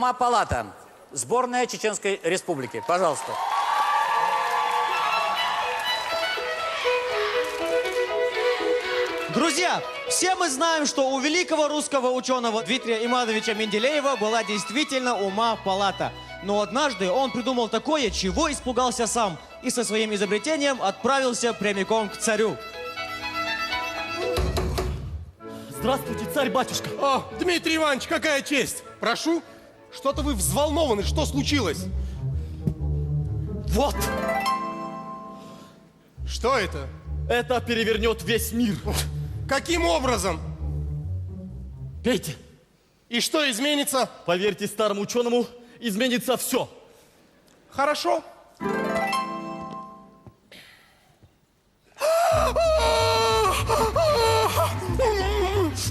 Ума-Палата. Сборная Чеченской Республики. Пожалуйста. Друзья, все мы знаем, что у великого русского ученого Дмитрия Имановича Менделеева была действительно ума-палата. Но однажды он придумал такое, чего испугался сам, и со своим изобретением отправился прямиком к царю. Здравствуйте, царь-батюшка. О, Дмитрий Иванович, какая честь! Прошу, что-то вы взволнованы, что случилось? Вот, Что это? это перевернет весь мир. Каким образом? Пейте. И что изменится? Поверьте старому ученому, изменится все. Хорошо.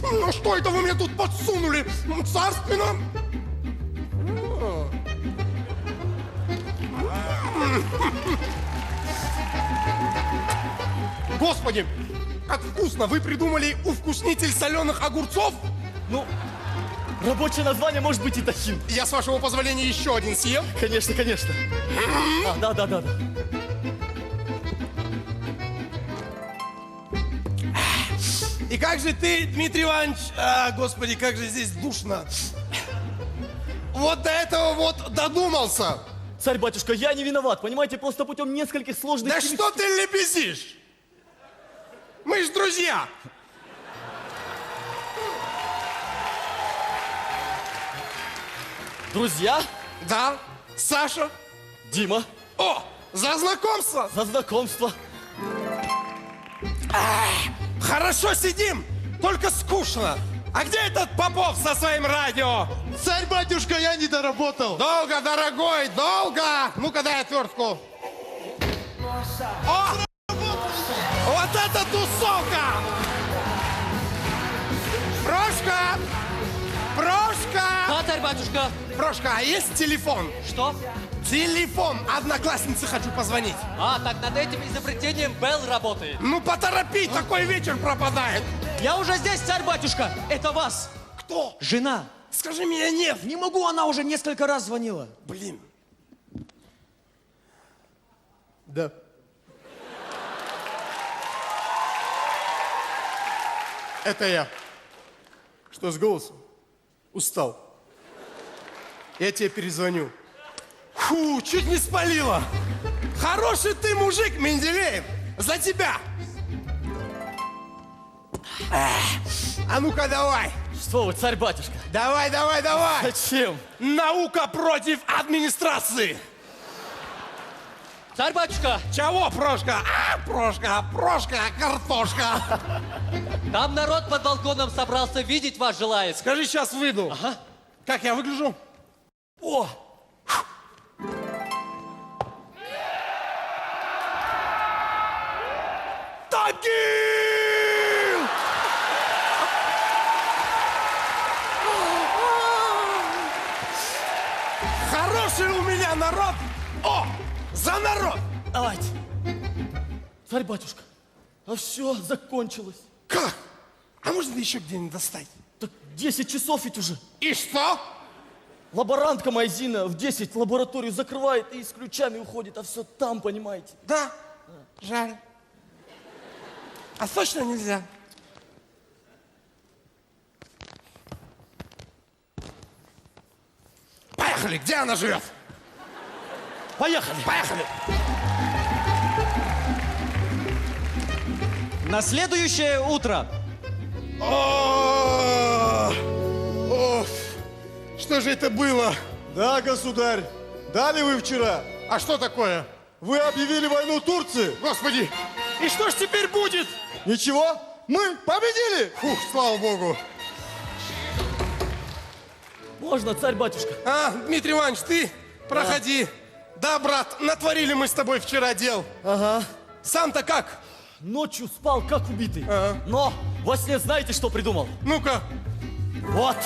Ну что это вы мне тут подсунули? Царственно? Господи, как вкусно! Вы придумали увкуснитель соленых огурцов? Ну, рабочее название может быть и тахин. Я, с вашего позволения, еще один съем. Конечно, конечно. Да. И как же ты, Дмитрий Иванович, господи, как же здесь душно. Вот до этого вот додумался. Царь-батюшка, я не виноват, понимаете, просто путем нескольких сложных... Да что ты лебезишь? Мы ж друзья. Друзья, Да, Саша. Дима, О, за знакомство. за знакомство. Хорошо сидим, только скучно. А где этот Попов со своим радио? Царь-батюшка, я не доработал. Долго, дорогой, долго. Ну-ка, дай отвертку. О! Вот это тусовка! Прошка! Прошка! Да, царь-батюшка. Прошка, а есть телефон? Что? Телефон. Однокласснице хочу позвонить. Так над этим изобретением Белл работает. Ну, поторопи, такой вечер пропадает. Я уже здесь, царь-батюшка. Это вас. Кто? Жена. Скажи, меня нет. Не могу, она уже несколько раз звонила. Блин. Да. Это я. Что с голосом? Устал. Я тебе перезвоню. Фу, чуть не спалила. Хороший ты мужик, Менделеев. За тебя. А ну-ка давай. Что вы, царь-батюшка? Давай. Зачем? Наука против администрации. Царь-батюшка, Чего, Прошка? Прошка, картошка. там народ под балконом собрался, видеть вас желает. Скажи, сейчас выйду. Ага. Как я выгляжу? О, Тагил! Хороший у меня народ. О, за народ. давайте. Царь-батюшка, а все, закончилось. Как? А можно еще где-нибудь достать? Так 10 часов ведь уже. И что? Лаборантка моя Зина в 10 лабораторию закрывает и с ключами уходит, а все там, понимаете. Да, жаль. А точно нельзя? Поехали, где она живет? Поехали. Поехали. На следующее утро. О, что же это было? Да, государь. Дали вы вчера. А что такое? Вы объявили войну Турции. Господи, и что ж теперь будет? Ничего, мы победили. Фух, слава богу. Можно, царь-батюшка? Дмитрий Иванович, ты проходи. Да, брат, натворили мы с тобой вчера дел. Ага. Сам-то как? Ночью спал, как убитый. Ага. Но во сне знаете, что придумал? Ну-ка. Вот.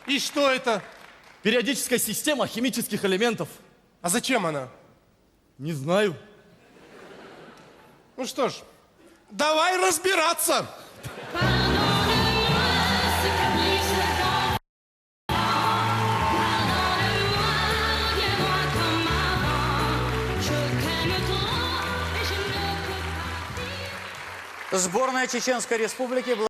И что это? Периодическая система химических элементов. А зачем она? Не знаю. Ну что ж, давай разбираться. Сборная Чеченской Республики